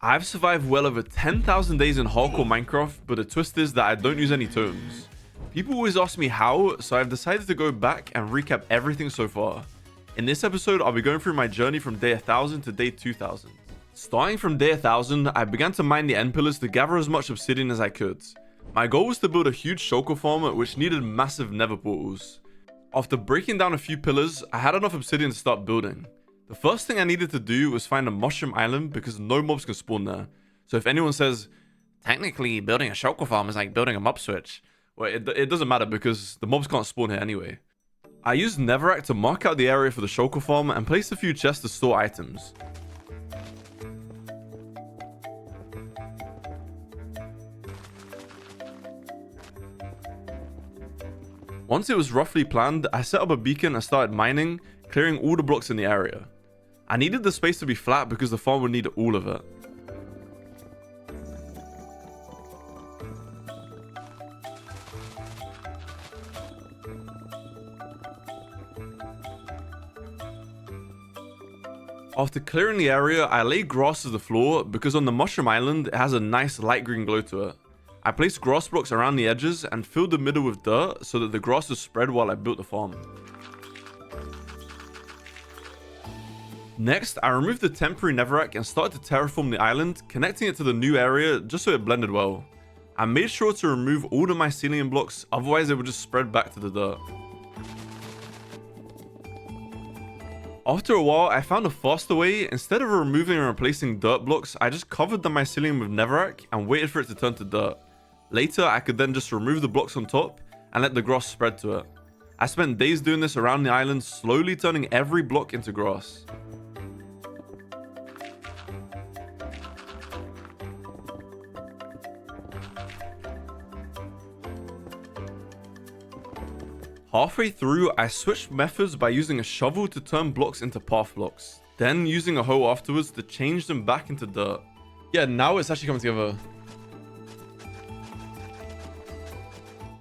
I've survived well over 10,000 days in hardcore Minecraft, but the twist is that I don't use any tomes. People always ask me how, so I've decided to go back and recap everything so far. In this episode, I'll be going through my journey from day 1000 to day 2000. Starting from day 1000, I began to mine the end pillars to gather as much obsidian as I could. My goal was to build a huge shulker farm which needed massive nether portals. After breaking down a few pillars, I had enough obsidian to start building. The first thing I needed to do was find a mushroom island because no mobs can spawn there. So if anyone says, technically building a shulker farm is like building a mob switch, well, it doesn't matter because the mobs can't spawn here anyway. I used netherrack to mark out the area for the shulker farm and placed a few chests to store items. Once it was roughly planned, I set up a beacon and started mining, clearing all the blocks in the area. I needed the space to be flat because the farm would need all of it. After clearing the area, I laid grass as the floor because on the mushroom island, it has a nice light green glow to it. I placed grass blocks around the edges and filled the middle with dirt so that the grass was spread while I built the farm. Next, I removed the temporary netherrack and started to terraform the island, connecting it to the new area just so it blended well. I made sure to remove all the mycelium blocks, otherwise it would just spread back to the dirt. After a while, I found a faster way. Instead of removing and replacing dirt blocks, I just covered the mycelium with netherrack and waited for it to turn to dirt. Later, I could then just remove the blocks on top and let the grass spread to it. I spent days doing this around the island, slowly turning every block into grass. Halfway through, I switched methods by using a shovel to turn blocks into path blocks, then using a hoe afterwards to change them back into dirt. Yeah, now it's actually coming together.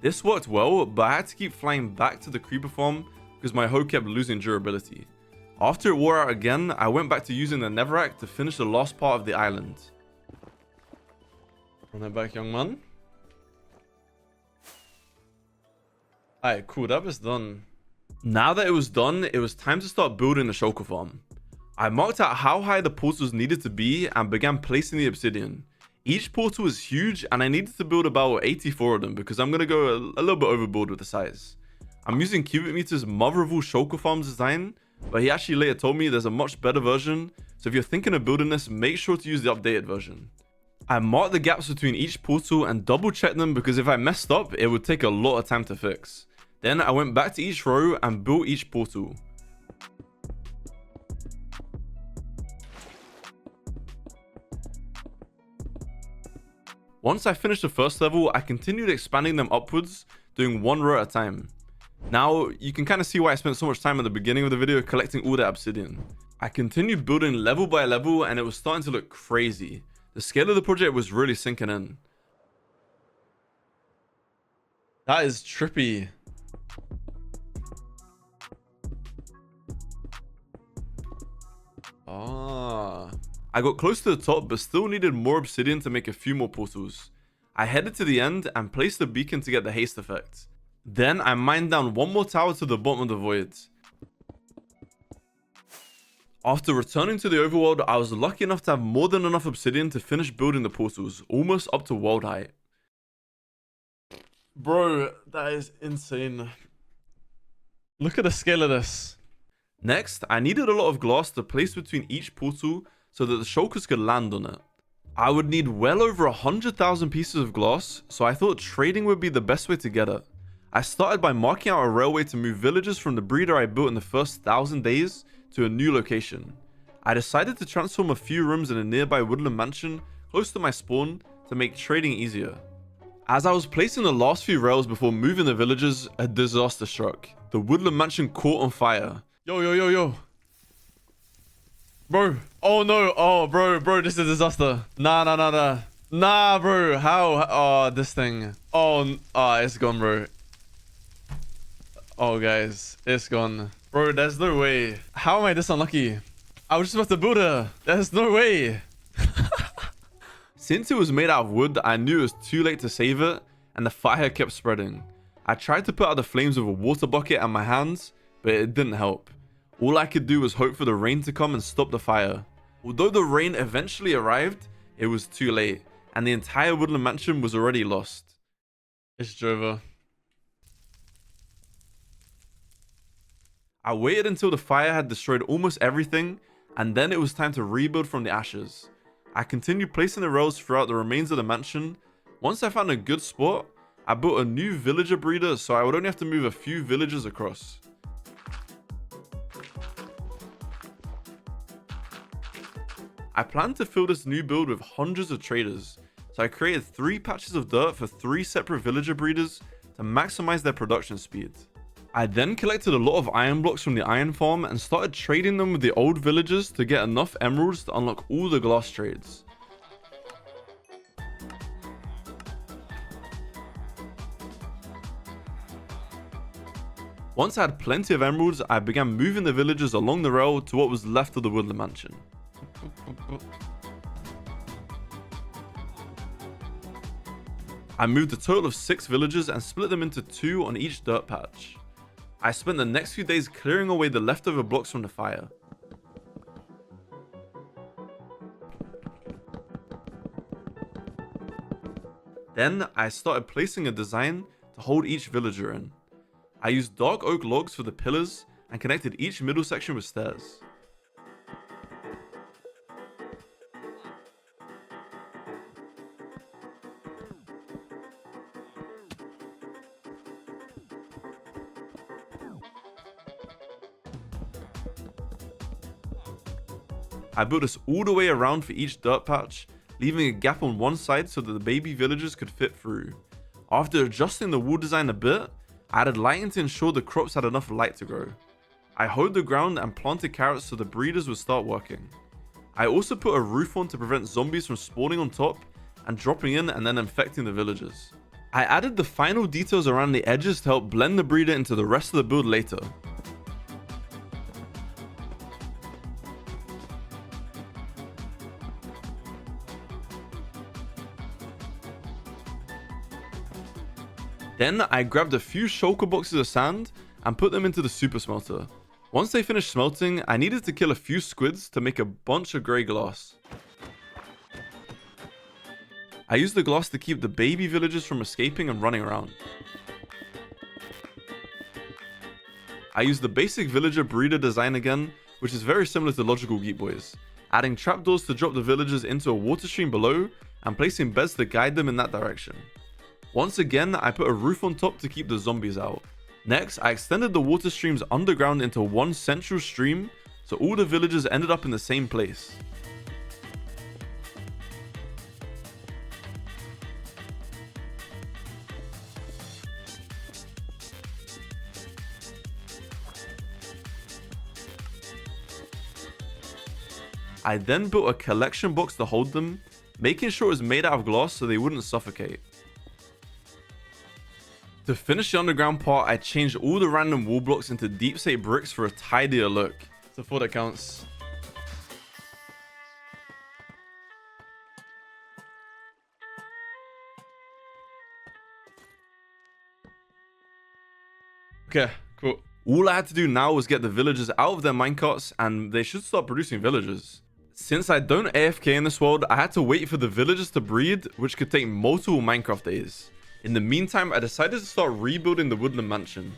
This worked well, but I had to keep flying back to the creeper farm because my hoe kept losing durability. After it wore out again, I went back to using the netherrack to finish the last part of the island. Run that back, young man. Alright, cool, that was done. Now that it was done, it was time to start building the shulker farm. I marked out how high the portals needed to be and began placing the obsidian. Each portal was huge and I needed to build about 84 of them because I'm going to go a little bit overboard with the size. I'm using Cubic Meter's mother of all shulker farms design, but he actually later told me there's a much better version, so if you're thinking of building this, make sure to use the updated version. I marked the gaps between each portal and double checked them because if I messed up, it would take a lot of time to fix. Then I went back to each row and built each portal. Once I finished the first level, I continued expanding them upwards, doing one row at a time. Now, you can kind of see why I spent so much time at the beginning of the video collecting all that obsidian. I continued building level by level and it was starting to look crazy. The scale of the project was really sinking in. That is trippy. I got close to the top but still needed more obsidian to make a few more portals. I headed to the end and placed the beacon to get the haste effect. Then I mined down one more tower to the bottom of the void. After returning to the overworld, I was lucky enough to have more than enough obsidian to finish building the portals, almost up to world height. Bro, that is insane. Look at the scale of this. Next, I needed a lot of glass to place between each portal so that the shulkers could land on it. I would need well over 100,000 pieces of glass, so I thought trading would be the best way to get it. I started by marking out a railway to move villagers from the breeder I built in the first 1000 days to a new location. I decided to transform a few rooms in a nearby woodland mansion close to my spawn to make trading easier. As I was placing the last few rails before moving the villagers, a disaster struck. The woodland mansion caught on fire. Yo. Bro. Oh no. Oh, bro, this is a disaster. Nah. Nah, bro. How? Oh, this thing. Oh, it's gone, bro. Oh, guys. It's gone. Bro, there's no way. How am I this unlucky? I was just about to build her. There's no way. Since it was made out of wood, I knew it was too late to save it, and the fire kept spreading. I tried to put out the flames with a water bucket and my hands, but it didn't help. All I could do was hope for the rain to come and stop the fire. Although the rain eventually arrived, it was too late, and the entire woodland mansion was already lost. It's over. I waited until the fire had destroyed almost everything, and then it was time to rebuild from the ashes. I continued placing the rails throughout the remains of the mansion. Once I found a good spot, I built a new villager breeder so I would only have to move a few villagers across. I planned to fill this new build with hundreds of traders, so I created 3 patches of dirt for 3 separate villager breeders to maximize their production speed. I then collected a lot of iron blocks from the iron farm and started trading them with the old villagers to get enough emeralds to unlock all the glass trades. Once I had plenty of emeralds, I began moving the villagers along the rail to what was left of the woodland mansion. I moved a total of 6 villagers and split them into 2 on each dirt patch. I spent the next few days clearing away the leftover blocks from the fire. Then I started placing a design to hold each villager in. I used dark oak logs for the pillars and connected each middle section with stairs. I built this all the way around for each dirt patch, leaving a gap on one side so that the baby villagers could fit through. After adjusting the wall design a bit, I added lighting to ensure the crops had enough light to grow. I hoed the ground and planted carrots so the breeders would start working. I also put a roof on to prevent zombies from spawning on top and dropping in and then infecting the villagers. I added the final details around the edges to help blend the breeder into the rest of the build later. Then I grabbed a few shulker boxes of sand and put them into the super smelter. Once they finished smelting, I needed to kill a few squids to make a bunch of grey glass. I used the glass to keep the baby villagers from escaping and running around. I used the basic villager breeder design again, which is very similar to Logical Geek Boys, adding trapdoors to drop the villagers into a water stream below and placing beds to guide them in that direction. Once again, I put a roof on top to keep the zombies out. Next, I extended the water streams underground into one central stream, so all the villagers ended up in the same place. I then built a collection box to hold them, making sure it was made out of glass so they wouldn't suffocate. To finish the underground part, I changed all the random wall blocks into deep slate bricks for a tidier look. It's a thought that counts. Okay, cool. All I had to do now was get the villagers out of their minecarts and they should start producing villagers. Since I don't AFK in this world, I had to wait for the villagers to breed, which could take multiple Minecraft days. In the meantime, I decided to start rebuilding the woodland mansion.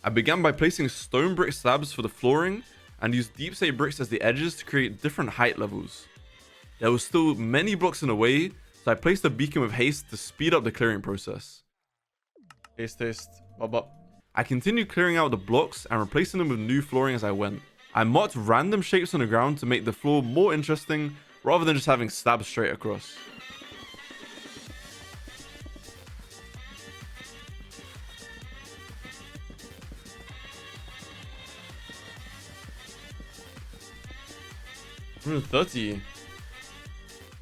I began by placing stone brick slabs for the flooring and used deep slate bricks as the edges to create different height levels. There was still many blocks in the way, so I placed a beacon with haste to speed up the clearing process. Haste. Bop. I continued clearing out the blocks and replacing them with new flooring as I went. I marked random shapes on the ground to make the floor more interesting rather than just having slabs straight across. $130.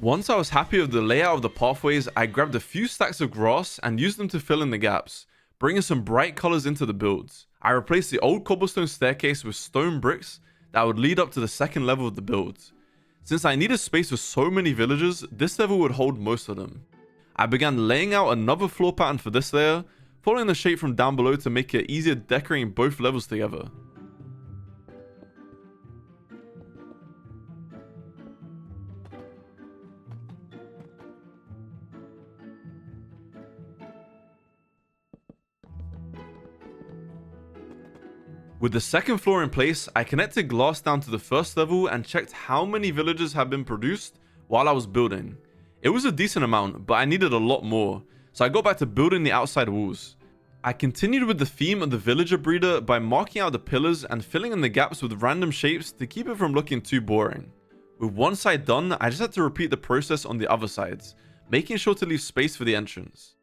Once I was happy with the layout of the pathways, I grabbed a few stacks of grass and used them to fill in the gaps, bringing some bright colors into the builds. I replaced the old cobblestone staircase with stone bricks that would lead up to the second level of the build. Since I needed space for so many villagers, this level would hold most of them. I began laying out another floor pattern for this layer, following the shape from down below to make it easier decorating both levels together. With the second floor in place, I connected glass down to the first level and checked how many villagers had been produced while I was building. It was a decent amount, but I needed a lot more, so I got back to building the outside walls. I continued with the theme of the villager breeder by marking out the pillars and filling in the gaps with random shapes to keep it from looking too boring. With one side done, I just had to repeat the process on the other sides, making sure to leave space for the entrance.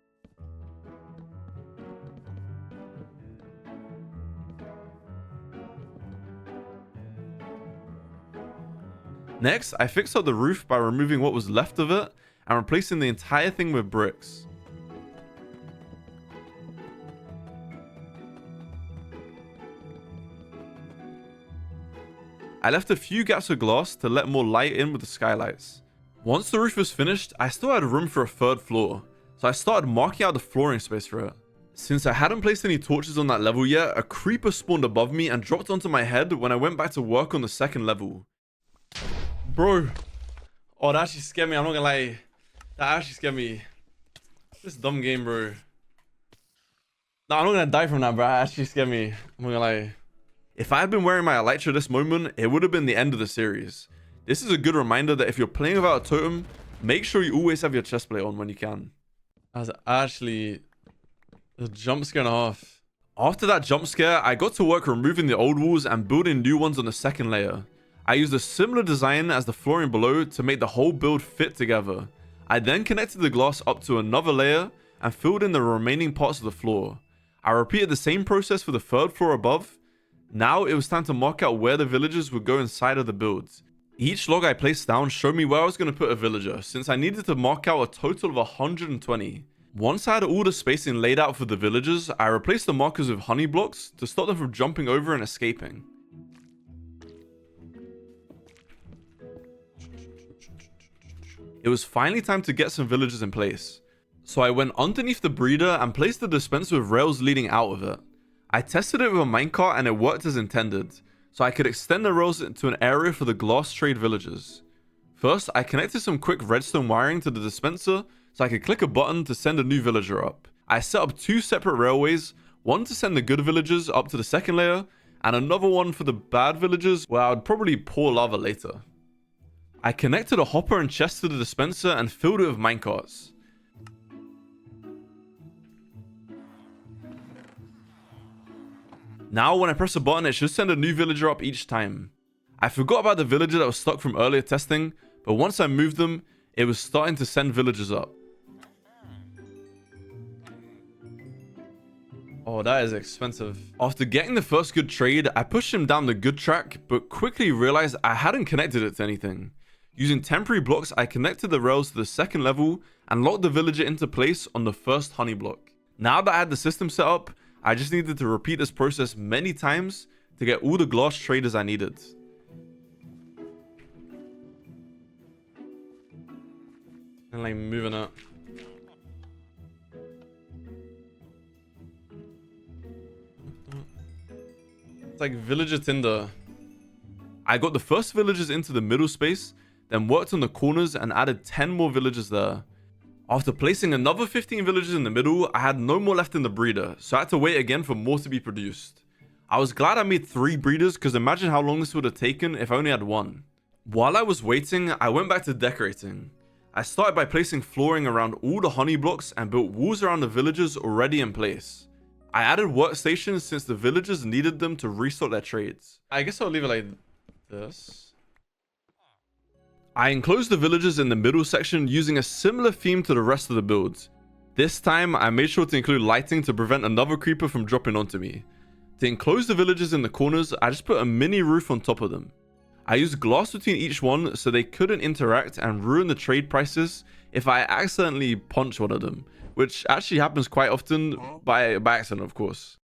Next, I fixed up the roof by removing what was left of it and replacing the entire thing with bricks. I left a few gaps of glass to let more light in with the skylights. Once the roof was finished, I still had room for a third floor, so I started marking out the flooring space for it. Since I hadn't placed any torches on that level yet, a creeper spawned above me and dropped onto my head when I went back to work on the second level. Bro. Oh, that actually scared me. I'm not gonna lie. That actually scared me. This dumb game, bro. No, I'm not gonna die from that, bro. That actually scared me. I'm not gonna lie. If I had been wearing my elytra this moment, it would have been the end of the series. This is a good reminder that if you're playing without a totem, make sure you always have your chestplate on when you can. That's actually a jump scare and a half. After that jump scare, I got to work removing the old walls and building new ones on the second layer. I used a similar design as the flooring below to make the whole build fit together. I then connected the glass up to another layer and filled in the remaining parts of the floor. I repeated the same process for the third floor above. Now it was time to mark out where the villagers would go inside of the builds. Each log I placed down showed me where I was going to put a villager, since I needed to mark out a total of 120. Once I had all the spacing laid out for the villagers, I replaced the markers with honey blocks to stop them from jumping over and escaping. It was finally time to get some villagers in place. So I went underneath the breeder and placed the dispenser with rails leading out of it. I tested it with a minecart and it worked as intended, so I could extend the rails into an area for the glass trade villagers. First, I connected some quick redstone wiring to the dispenser so I could click a button to send a new villager up. I set up two separate railways, one to send the good villagers up to the second layer, and another one for the bad villagers where I would probably pour lava later. I connected a hopper and chest to the dispenser and filled it with minecarts. Now when I press a button, it should send a new villager up each time. I forgot about the villager that was stuck from earlier testing, but once I moved them, it was starting to send villagers up. Oh, that is expensive. After getting the first good trade, I pushed him down the good track, but quickly realized I hadn't connected it to anything. Using temporary blocks, I connected the rails to the second level and locked the villager into place on the first honey block. Now that I had the system set up, I just needed to repeat this process many times to get all the glass traders I needed. And like moving it. It's like villager Tinder. I got the first villagers into the middle space, then worked on the corners and added 10 more villagers there. After placing another 15 villagers in the middle, I had no more left in the breeder, so I had to wait again for more to be produced. I was glad I made 3 breeders, because imagine how long this would have taken if I only had 1. While I was waiting, I went back to decorating. I started by placing flooring around all the honey blocks and built walls around the villagers already in place. I added workstations since the villagers needed them to restock their trades. I guess I'll leave it like this. I enclosed the villagers in the middle section using a similar theme to the rest of the builds. This time, I made sure to include lighting to prevent another creeper from dropping onto me. To enclose the villagers in the corners, I just put a mini roof on top of them. I used glass between each one so they couldn't interact and ruin the trade prices if I accidentally punch one of them, which actually happens quite often by accident, of course.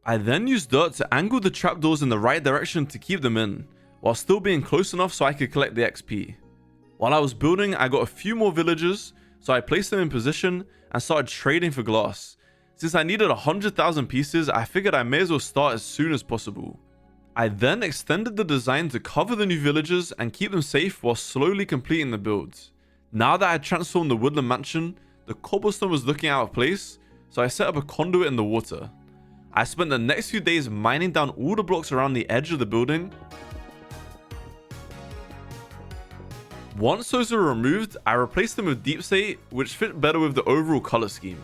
I then used dirt to angle the trapdoors in the right direction to keep them in. while still being close enough so I could collect the XP. While I was building, I got a few more villagers, so I placed them in position and started trading for glass. Since I needed 100,000 pieces, I figured I may as well start as soon as possible. I then extended the design to cover the new villagers and keep them safe while slowly completing the build. Now that I had transformed the woodland mansion, the cobblestone was looking out of place, so I set up a conduit in the water. I spent the next few days mining down all the blocks around the edge of the building. Once those were removed, I replaced them with deep slate, which fit better with the overall color scheme.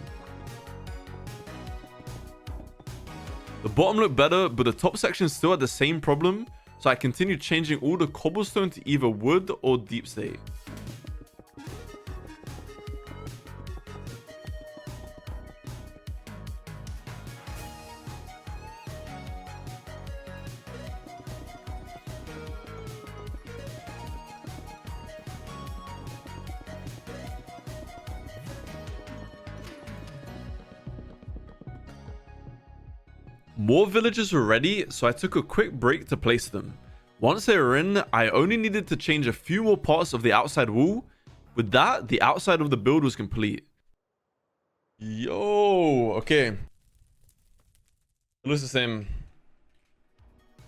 The bottom looked better, but the top section still had the same problem, so I continued changing all the cobblestone to either wood or deep slate. More villagers were ready, so I took a quick break to place them. Once they were in, I only needed to change a few more parts of the outside wall. With that, the outside of the build was complete. Yo, okay. It looks the same.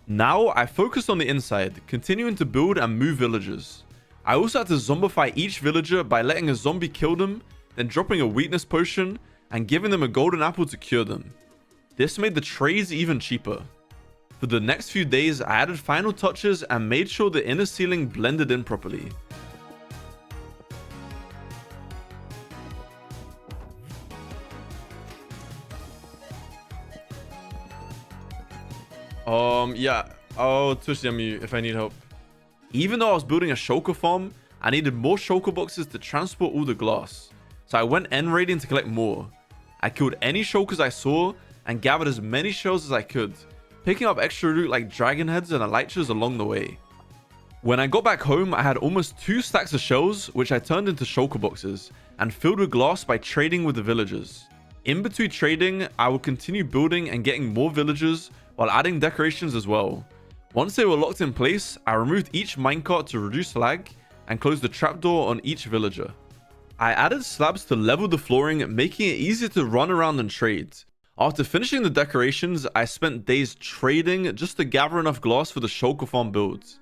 Now, I focused on the inside, continuing to build and move villagers. I also had to zombify each villager by letting a zombie kill them, then dropping a weakness potion, and giving them a golden apple to cure them. This made the trades even cheaper. For the next few days, I added final touches and made sure the inner ceiling blended in properly. Yeah, I'll twitch the mute if I need help. Even though I was building a shulker farm, I needed more shulker boxes to transport all the glass. So I went end raiding to collect more. I killed any shulkers I saw and gathered as many shells as I could, picking up extra loot like dragon heads and elytras along the way. When I got back home, I had almost 2 stacks of shells, which I turned into shulker boxes and filled with glass by trading with the villagers. In between trading, I would continue building and getting more villagers while adding decorations as well. Once they were locked in place, I removed each minecart to reduce lag and closed the trapdoor on each villager. I added slabs to level the flooring, making it easier to run around and trade. After finishing the decorations, I spent days trading just to gather enough glass for the shulker farm builds.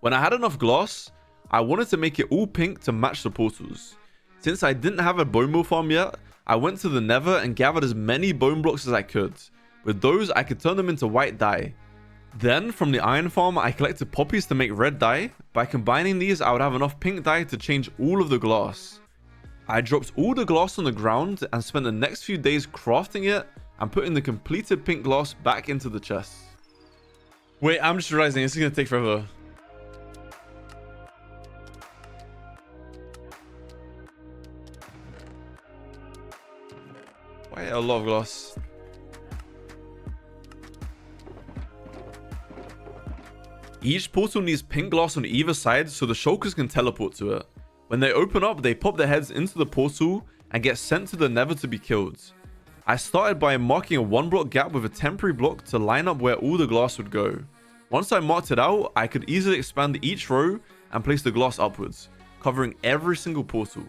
When I had enough glass, I wanted to make it all pink to match the portals. Since I didn't have a bone meal farm yet, I went to the nether and gathered as many bone blocks as I could. With those, I could turn them into white dye. Then, from the iron farm, I collected poppies to make red dye. By combining these, I would have enough pink dye to change all of the glass. I dropped all the glass on the ground and spent the next few days crafting it and putting the completed pink glass back into the chest. Wait, I'm just realizing this is going to take forever. Why a lot of glass? Each portal needs pink glass on either side so the shulkers can teleport to it. When they open up, they pop their heads into the portal and get sent to the nether to be killed. I started by marking a 1 block gap with a temporary block to line up where all the glass would go. Once I marked it out, I could easily expand each row and place the glass upwards, covering every single portal.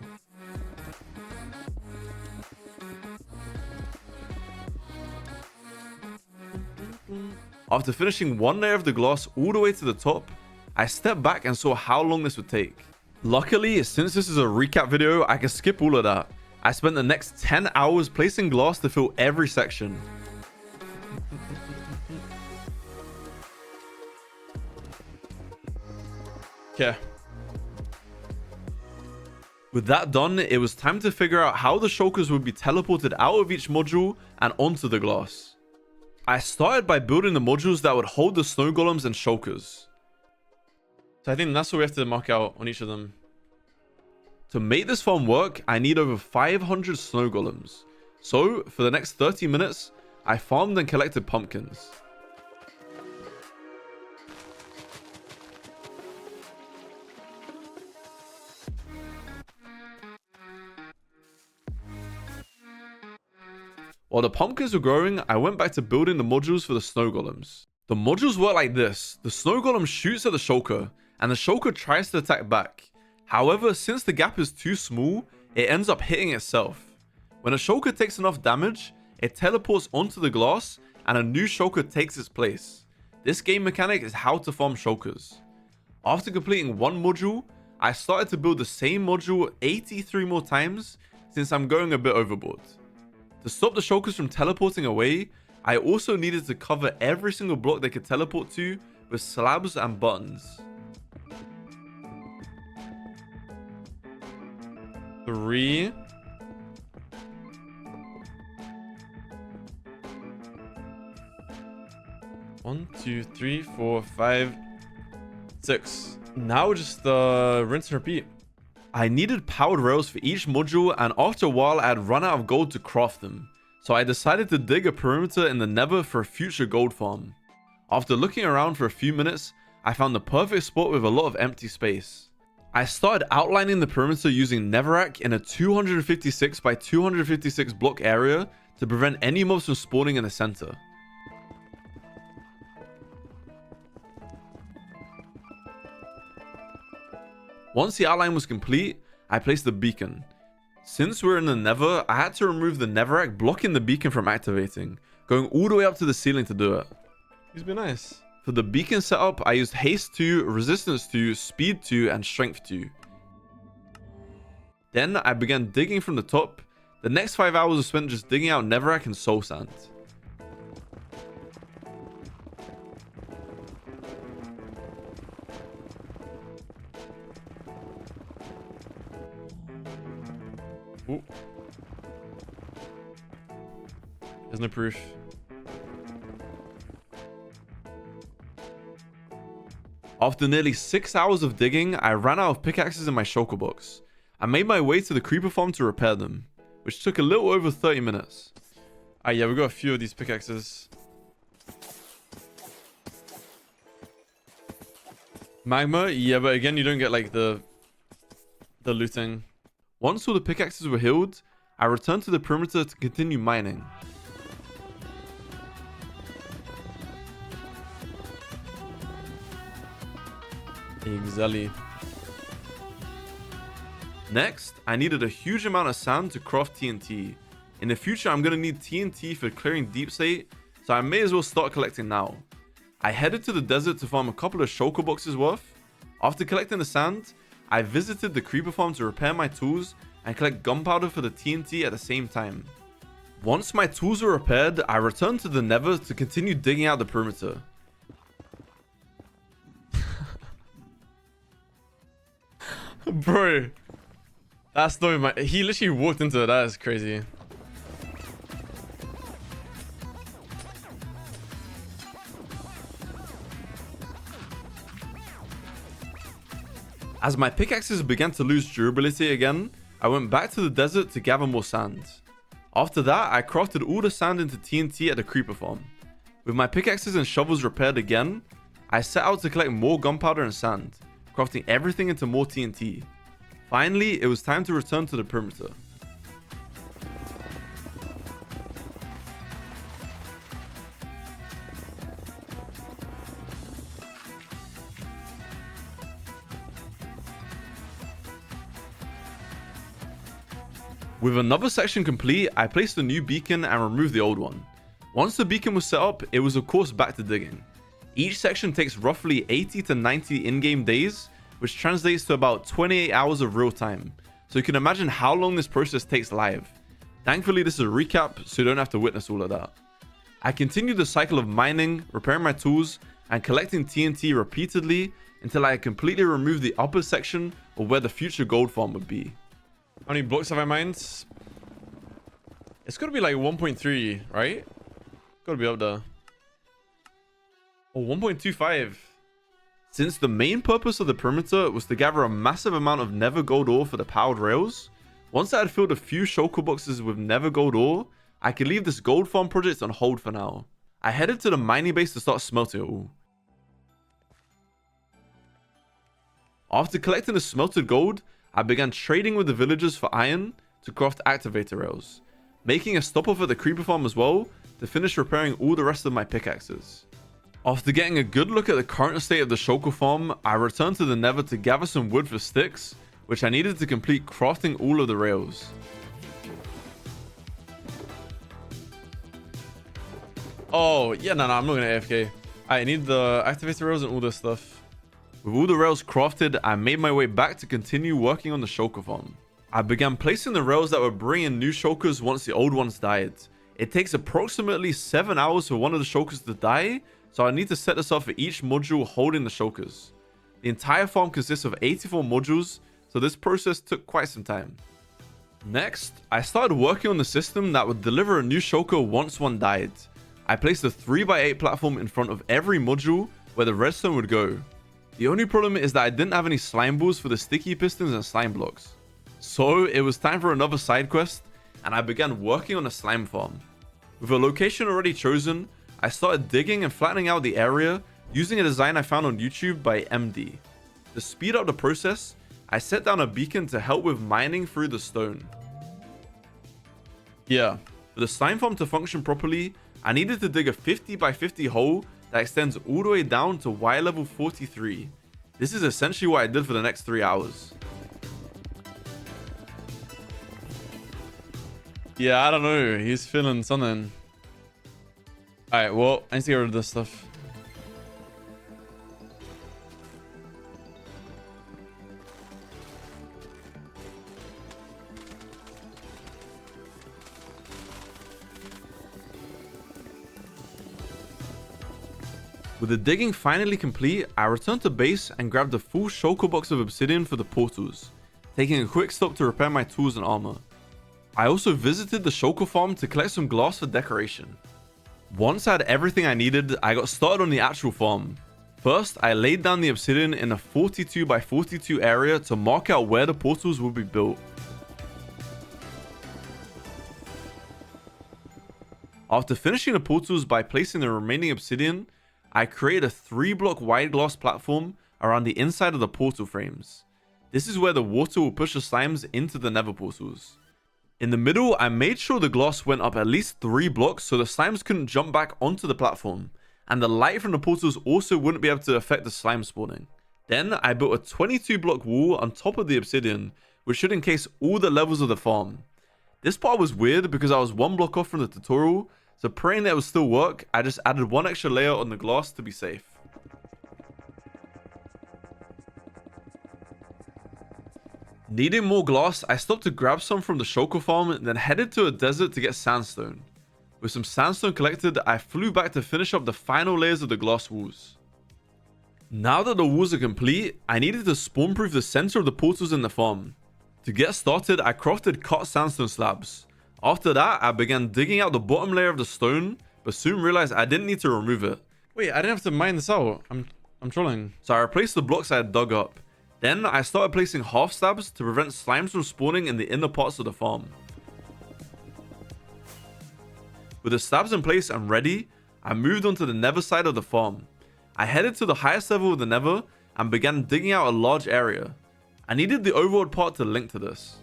After finishing one layer of the glass all the way to the top, I stepped back and saw how long this would take. Luckily, since this is a recap video, I can skip all of that. I spent the next 10 hours placing glass to fill every section. Okay. With that done, it was time to figure out how the shulkers would be teleported out of each module and onto the glass. I started by building the modules that would hold the snow golems and shulkers. So I think that's what we have to mark out on each of them. To make this farm work, I need over 500 snow golems. So for the next 30 minutes, I farmed and collected pumpkins. While the pumpkins were growing, I went back to building the modules for the snow golems. The modules work like this. The snow golem shoots at the shulker, and the shulker tries to attack back. However, since the gap is too small, it ends up hitting itself. When a shulker takes enough damage, it teleports onto the glass, and a new shulker takes its place. This game mechanic is how to farm shulkers. After completing one module, I started to build the same module 83 more times since I'm going a bit overboard. To stop the shulkers from teleporting away, I also needed to cover every single block they could teleport to with slabs and buttons. 3. 1, 2, 3, 4, 5, 6. Now just rinse and repeat. I needed powered rails for each module, and after a while I had run out of gold to craft them. So I decided to dig a perimeter in the nether for a future gold farm. After looking around for a few minutes, I found the perfect spot with a lot of empty space. I started outlining the perimeter using netherrack in a 256 by 256 block area to prevent any mobs from spawning in the center. Once the outline was complete, I placed the beacon. Since we're in the nether, I had to remove the netherrack blocking the beacon from activating, going all the way up to the ceiling to do it. He's been nice. For the beacon setup, I used haste 2, resistance 2, speed 2, and strength 2. Then I began digging from the top. The next 5 hours were spent just digging out netherrack and soul sand. Ooh. There's no proof. After nearly 6 hours of digging, I ran out of pickaxes in my shulker box. I made my way to the creeper farm to repair them, which took a little over 30 minutes. Yeah, we got a few of these pickaxes. Magma, yeah, but again, you don't get like the looting. Once all the pickaxes were healed, I returned to the perimeter to continue mining. Exactly. Next, I needed a huge amount of sand to craft TNT. In the future, I'm going to need TNT for clearing deep state, so I may as well start collecting now. I headed to the desert to farm a couple of shulker boxes worth. After collecting the sand, I visited the creeper farm to repair my tools and collect gunpowder for the TNT at the same time. Once my tools were repaired, I returned to the nether to continue digging out the perimeter. Bro, that's not my... He literally walked into it. That is crazy. As my pickaxes began to lose durability again, I went back to the desert to gather more sand. After that, I crafted all the sand into TNT at the creeper farm. With my pickaxes and shovels repaired again, I set out to collect more gunpowder and sand, crafting everything into more TNT. Finally, it was time to return to the perimeter. With another section complete, I placed a new beacon and removed the old one. Once the beacon was set up, it was of course back to digging. Each section takes roughly 80 to 90 in-game days, which translates to about 28 hours of real time. So you can imagine how long this process takes live. Thankfully, this is a recap, so you don't have to witness all of that. I continued the cycle of mining, repairing my tools, and collecting TNT repeatedly until I had completely removed the upper section of where the future gold farm would be. How many blocks have I mined? It's got to be like 1.3, right? Got to be up there. Oh, 1.25. Since the main purpose of the perimeter was to gather a massive amount of nether gold ore for the powered rails, once I had filled a few shulker boxes with nether gold ore, I could leave this gold farm project on hold for now. I headed to the mining base to start smelting it all. After collecting the smelted gold, I began trading with the villagers for iron to craft activator rails, making a stop off at the creeper farm as well to finish repairing all the rest of my pickaxes. After getting a good look at the current state of the shulker farm, I returned to the nether to gather some wood for sticks, which I needed to complete crafting all of the rails. Oh, yeah, no, I'm not gonna AFK. I need the activator rails and all this stuff. With all the rails crafted, I made my way back to continue working on the shulker farm. I began placing the rails that would bring in new shulkers once the old ones died. It takes approximately 7 hours for one of the shulkers to die, so I need to set this up for each module holding the shulkers. The entire farm consists of 84 modules, so this process took quite some time. Next, I started working on the system that would deliver a new shulker once one died. I placed a 3x8 platform in front of every module where the redstone would go. The only problem is that I didn't have any slime balls for the sticky pistons and slime blocks. So it was time for another side quest, and I began working on a slime farm. With a location already chosen, I started digging and flattening out the area using a design I found on YouTube by MD. To speed up the process, I set down a beacon to help with mining through the stone. Yeah, for the slime farm to function properly, I needed to dig a 50x50 hole that extends all the way down to Y level 43. This is essentially what I did for the next 3 hours. Yeah, I don't know. He's feeling something. Alright, well, I need to get rid of this stuff. With the digging finally complete, I returned to base and grabbed a full shulker box of obsidian for the portals, taking a quick stop to repair my tools and armor. I also visited the shulker farm to collect some glass for decoration. Once I had everything I needed, I got started on the actual farm. First, I laid down the obsidian in a 42x42 area to mark out where the portals would be built. After finishing the portals by placing the remaining obsidian, I created a 3-block wide glass platform around the inside of the portal frames. This is where the water will push the slimes into the nether portals. In the middle, I made sure the glass went up at least 3 blocks so the slimes couldn't jump back onto the platform, and the light from the portals also wouldn't be able to affect the slime spawning. Then I built a 22-block wall on top of the obsidian, which should encase all the levels of the farm. This part was weird because I was 1 block off from the tutorial, so praying that it would still work, I just added 1 extra layer on the glass to be safe. Needing more glass, I stopped to grab some from the shulker farm and then headed to a desert to get sandstone. With some sandstone collected, I flew back to finish up the final layers of the glass walls. Now that the walls are complete, I needed to spawn proof the center of the portals in the farm. To get started, I crafted cut sandstone slabs. After that, I began digging out the bottom layer of the stone, but soon realized I didn't need to remove it. Wait, I didn't have to mine this out. I'm trolling. So I replaced the blocks I had dug up. Then I started placing half slabs to prevent slimes from spawning in the inner parts of the farm. With the slabs in place and ready, I moved on to the nether side of the farm. I headed to the highest level of the nether and began digging out a large area. I needed the overworld part to link to this.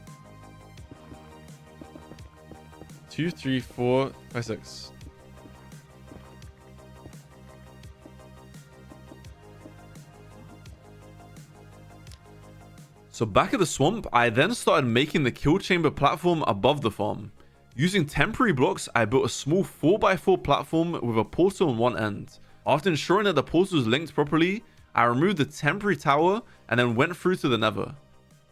2, 3, 4, 5, 6. So back at the swamp, I then started making the kill chamber platform above the farm. Using temporary blocks, I built a small 4x4 platform with a portal on one end. After ensuring that the portal was linked properly, I removed the temporary tower and then went through to the nether.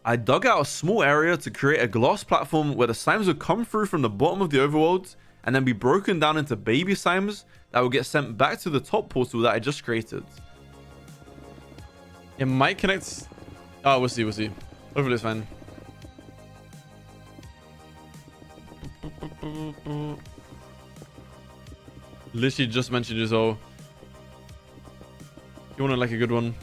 I dug out a small area to create a glass platform where the slimes would come through from the bottom of the overworld and then be broken down into baby slimes that will get sent back to the top portal that I just created. It might connect. Oh, we'll see. Hopefully it's fine. Literally just mentioned you, so you want like a good one.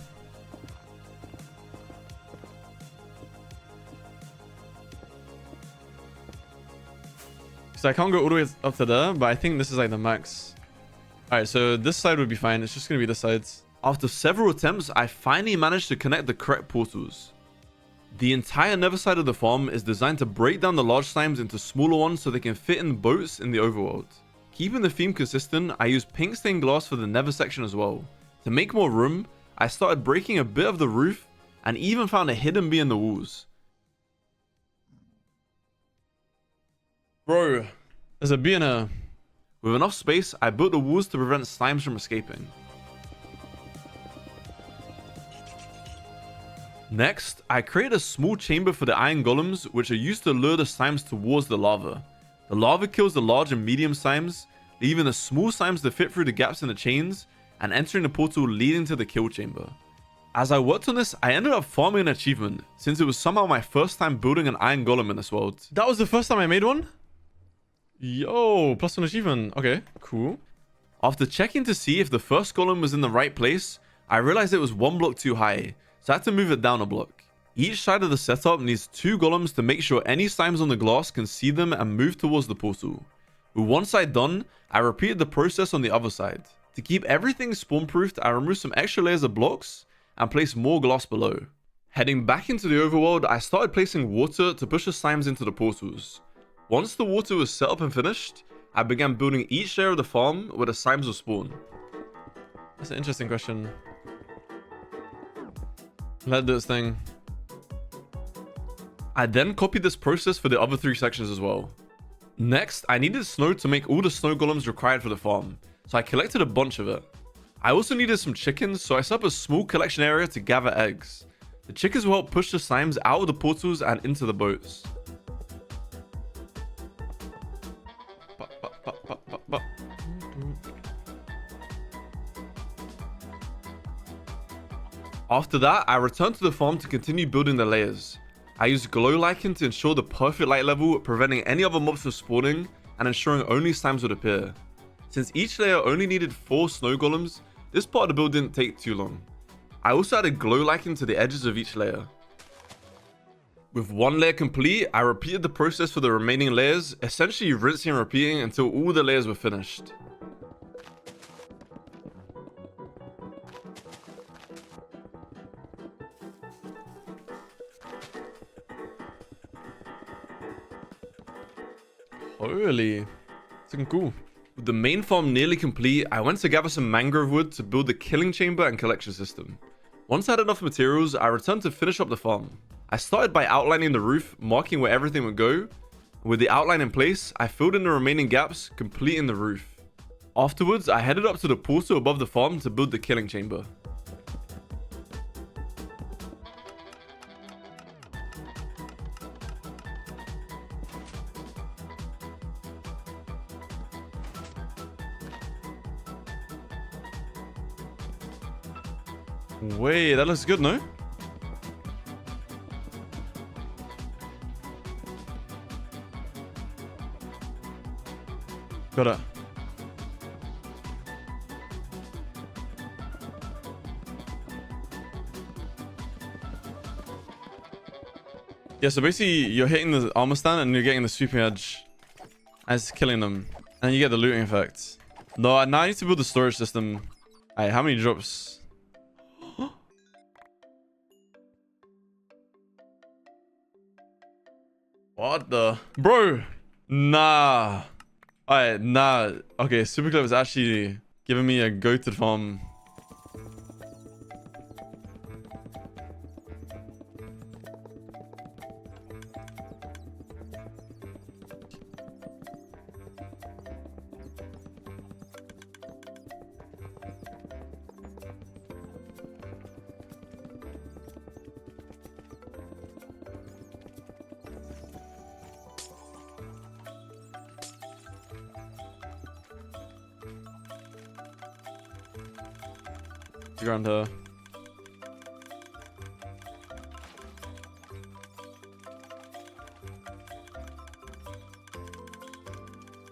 So I can't go all the way up to there, but I think this is like the max. Alright, so this side would be fine. It's just going to be this side. After several attempts, I finally managed to connect the correct portals. The entire nether side of the farm is designed to break down the large slimes into smaller ones so they can fit in boats in the overworld. Keeping the theme consistent, I used pink stained glass for the nether section as well. To make more room, I started breaking a bit of the roof and even found a hidden bee in the walls. Bro, there's a bee in here. With enough space, I built the walls to prevent slimes from escaping. Next, I created a small chamber for the iron golems, which are used to lure the slimes towards the lava. The lava kills the large and medium slimes, leaving the small slimes to fit through the gaps in the chains and entering the portal leading to the kill chamber. As I worked on this, I ended up farming an achievement, since it was somehow my first time building an iron golem in this world. That was the first time I made one? Yo, +1 achievement. Okay, cool. After checking to see if the first golem was in the right place, I realized it was one block too high, so I had to move it down a block. Each side of the setup needs 2 golems to make sure any slimes on the glass can see them and move towards the portal. With one side done, I repeated the process on the other side. To keep everything spawn-proofed, I removed some extra layers of blocks and placed more glass below. Heading back into the overworld, I started placing water to push the slimes into the portals. Once the water was set up and finished, I began building each layer of the farm where the slimes will spawn. That's an interesting question. Let it do its thing. I then copied this process for the other 3 sections as well. Next, I needed snow to make all the snow golems required for the farm, so I collected a bunch of it. I also needed some chickens, so I set up a small collection area to gather eggs. The chickens will help push the slimes out of the portals and into the boats. After that, I returned to the farm to continue building the layers. I used glow lichen to ensure the perfect light level, preventing any other mobs from spawning and ensuring only slimes would appear. Since each layer only needed 4 snow golems, this part of the build didn't take too long. I also added glow lichen to the edges of each layer. With one layer complete, I repeated the process for the remaining layers, essentially rinsing and repeating until all the layers were finished. Holy, it's looking cool. With the main farm nearly complete, I went to gather some mangrove wood to build the killing chamber and collection system. Once I had enough materials, I returned to finish up the farm. I started by outlining the roof, marking where everything would go. With the outline in place, I filled in the remaining gaps, completing the roof. Afterwards, I headed up to the portal above the farm to build the killing chamber. Wait, that looks good, no? Got it. Yeah, so basically you're hitting the armor stand and you're getting the sweeping edge as killing them. And you get the looting effect. No, now I need to build the storage system. Alright, how many drops? What the? Bro! Nah. Alright, nah. Okay, Super Club is actually giving me a goated farm. Around her.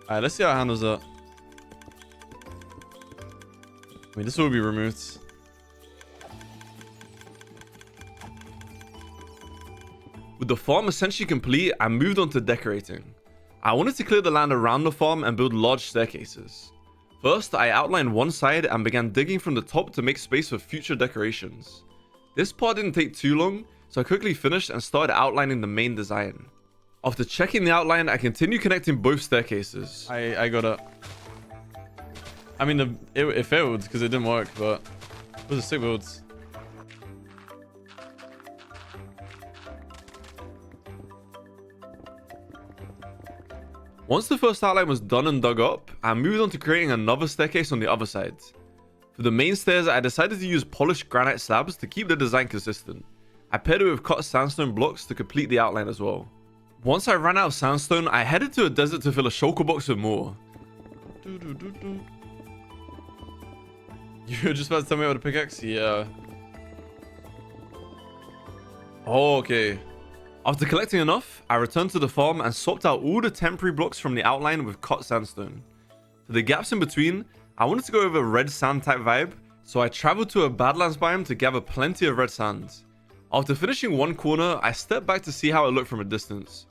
Alright, let's see how it handles that. I mean, this will be removed. With the farm essentially complete, I moved on to decorating. I wanted to clear the land around the farm and build large staircases. First, I outlined one side and began digging from the top to make space for future decorations. This part didn't take too long, so I quickly finished and started outlining the main design. After checking the outline, I continued connecting both staircases. I got it. I mean, it failed because it didn't work, but it was a sick build. Once the first outline was done and dug up, I moved on to creating another staircase on the other side. For the main stairs, I decided to use polished granite slabs to keep the design consistent. I paired it with cut sandstone blocks to complete the outline as well. Once I ran out of sandstone, I headed to a desert to fill a shulker box with more. You were just about to tell me about a pickaxe? Yeah. Oh, okay. After collecting enough, I returned to the farm and swapped out all the temporary blocks from the outline with cut sandstone. For the gaps in between, I wanted to go with a red sand type vibe, so I traveled to a badlands biome to gather plenty of red sand. After finishing one corner, I stepped back to see how it looked from a distance.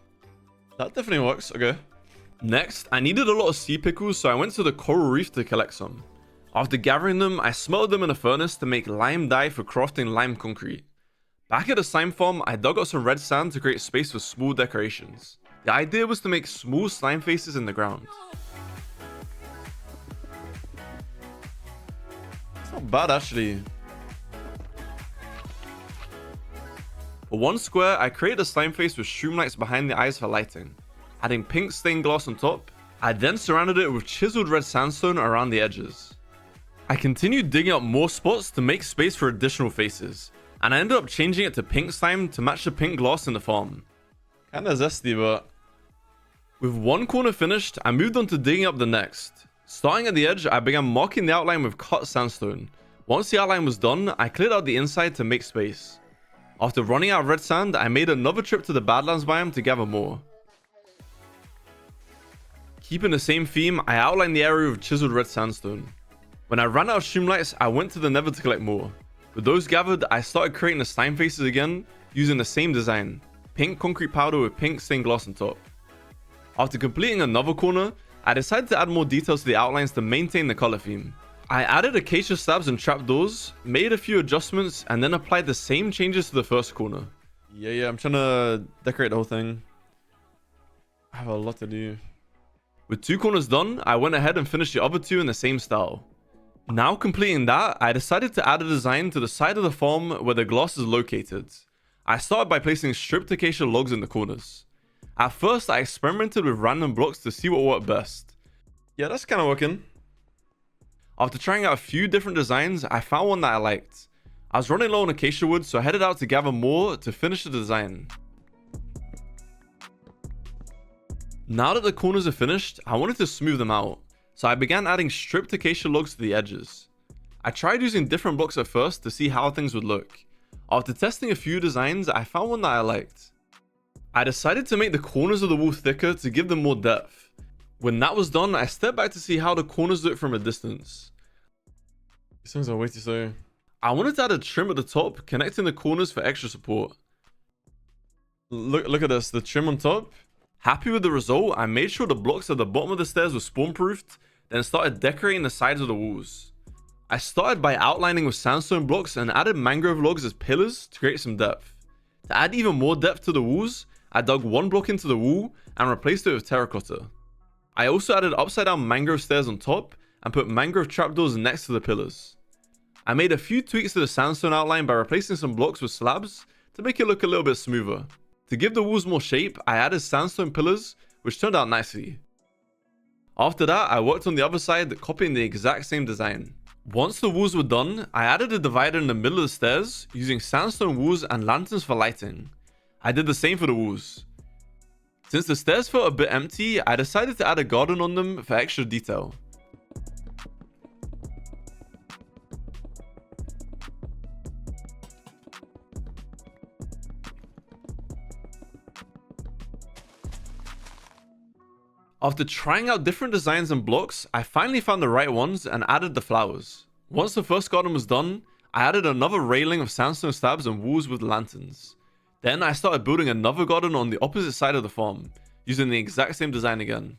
That definitely works. Okay. Next, I needed a lot of sea pickles, so I went to the coral reef to collect some. After gathering them, I smelted them in a furnace to make lime dye for crafting lime concrete. Back at the slime farm, I dug out some red sand to create space for small decorations. The idea was to make small slime faces in the ground. It's not bad, actually. For one square, I created a slime face with shroom lights behind the eyes for lighting, adding pink stained glass on top. I then surrounded it with chiseled red sandstone around the edges. I continued digging up more spots to make space for additional faces, and I ended up changing it to pink slime to match the pink glass in the farm. Kinda zesty, but... With one corner finished, I moved on to digging up the next. Starting at the edge, I began marking the outline with cut sandstone. Once the outline was done, I cleared out the inside to make space. After running out of red sand, I made another trip to the Badlands biome to gather more. Keeping the same theme, I outlined the area with chiseled red sandstone. When I ran out of streamlights, I went to the nether to collect more. With those gathered, I started creating the slime faces again, using the same design, pink concrete powder with pink stained glass on top. After completing another corner, I decided to add more details to the outlines to maintain the color theme. I added acacia slabs and trapdoors, made a few adjustments, and then applied the same changes to the first corner. Yeah, I'm trying to decorate the whole thing. I have a lot to do. With two corners done, I went ahead and finished the other two in the same style. Now completing that, I decided to add a design to the side of the farm where the glass is located. I started by placing stripped acacia logs in the corners. At first, I experimented with random blocks to see what worked best. Yeah, that's kind of working. After trying out a few different designs, I found one that I liked. I was running low on acacia wood, so I headed out to gather more to finish the design. Now that the corners are finished, I wanted to smooth them out, so I began adding stripped acacia logs to the edges. I tried using different blocks at first to see how things would look. After testing a few designs, I found one that I liked. I decided to make the corners of the wall thicker to give them more depth. When that was done, I stepped back to see how the corners looked from a distance. These things are way too slow. I wanted to add a trim at the top, connecting the corners for extra support. Look at this, the trim on top. Happy with the result, I made sure the blocks at the bottom of the stairs were spawn-proofed, then started decorating the sides of the walls. I started by outlining with sandstone blocks and added mangrove logs as pillars to create some depth. To add even more depth to the walls, I dug one block into the wall and replaced it with terracotta. I also added upside down mangrove stairs on top and put mangrove trapdoors next to the pillars. I made a few tweaks to the sandstone outline by replacing some blocks with slabs to make it look a little bit smoother. To give the walls more shape, I added sandstone pillars, which turned out nicely. After that, I worked on the other side, copying the exact same design. Once the walls were done, I added a divider in the middle of the stairs, using sandstone walls and lanterns for lighting. I did the same for the walls. Since the stairs felt a bit empty, I decided to add a garden on them for extra detail. After trying out different designs and blocks, I finally found the right ones and added the flowers. Once the first garden was done, I added another railing of sandstone slabs and walls with lanterns. Then I started building another garden on the opposite side of the farm, using the exact same design again.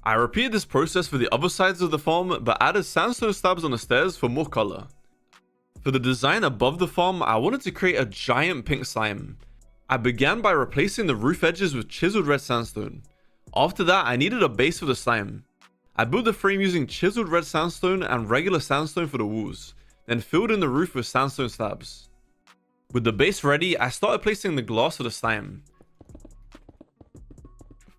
I repeated this process for the other sides of the farm, but added sandstone slabs on the stairs for more color. For the design above the farm, I wanted to create a giant pink slime. I began by replacing the roof edges with chiseled red sandstone. After that, I needed a base for the slime. I built the frame using chiseled red sandstone and regular sandstone for the walls, then filled in the roof with sandstone slabs. With the base ready, I started placing the glass for the slime.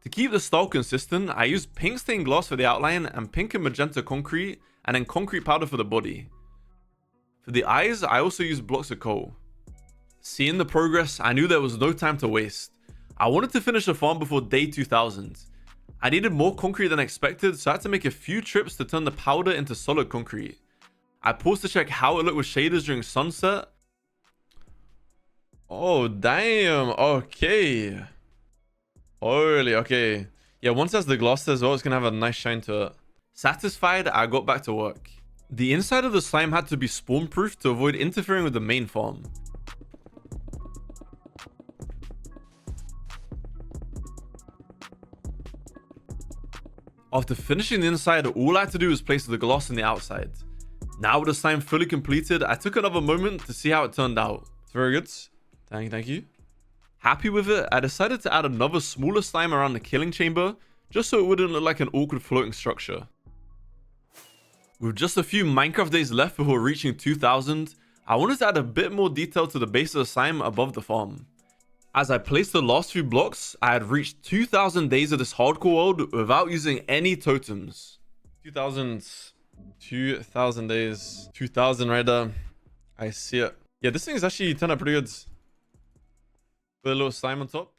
To keep the style consistent, I used pink stained glass for the outline and pink and magenta concrete, and then concrete powder for the body. For the eyes, I also used blocks of coal. Seeing the progress, I knew there was no time to waste. I wanted to finish the farm before day 2000. I needed more concrete than expected, so I had to make a few trips to turn the powder into solid concrete. I paused to check how it looked with shaders during sunset. Oh, damn. Okay. Holy, okay. Yeah, once that's the gloss as well, it's gonna have a nice shine to it. Satisfied, I got back to work. The inside of the slime had to be spawn proof to avoid interfering with the main farm. After finishing the inside, all I had to do was place the gloss on the outside. Now with the slime fully completed, I took another moment to see how it turned out. It's very good. Thank you. Happy with it, I decided to add another smaller slime around the killing chamber, just so it wouldn't look like an awkward floating structure. With just a few Minecraft days left before reaching 2000, I wanted to add a bit more detail to the base of the slime above the farm. As I placed the last few blocks, I had reached 2000 days of this hardcore world without using any totems. 2000 days. 2000 right there. I see it. Yeah, this thing is actually turned out pretty good. Put a little slime on top.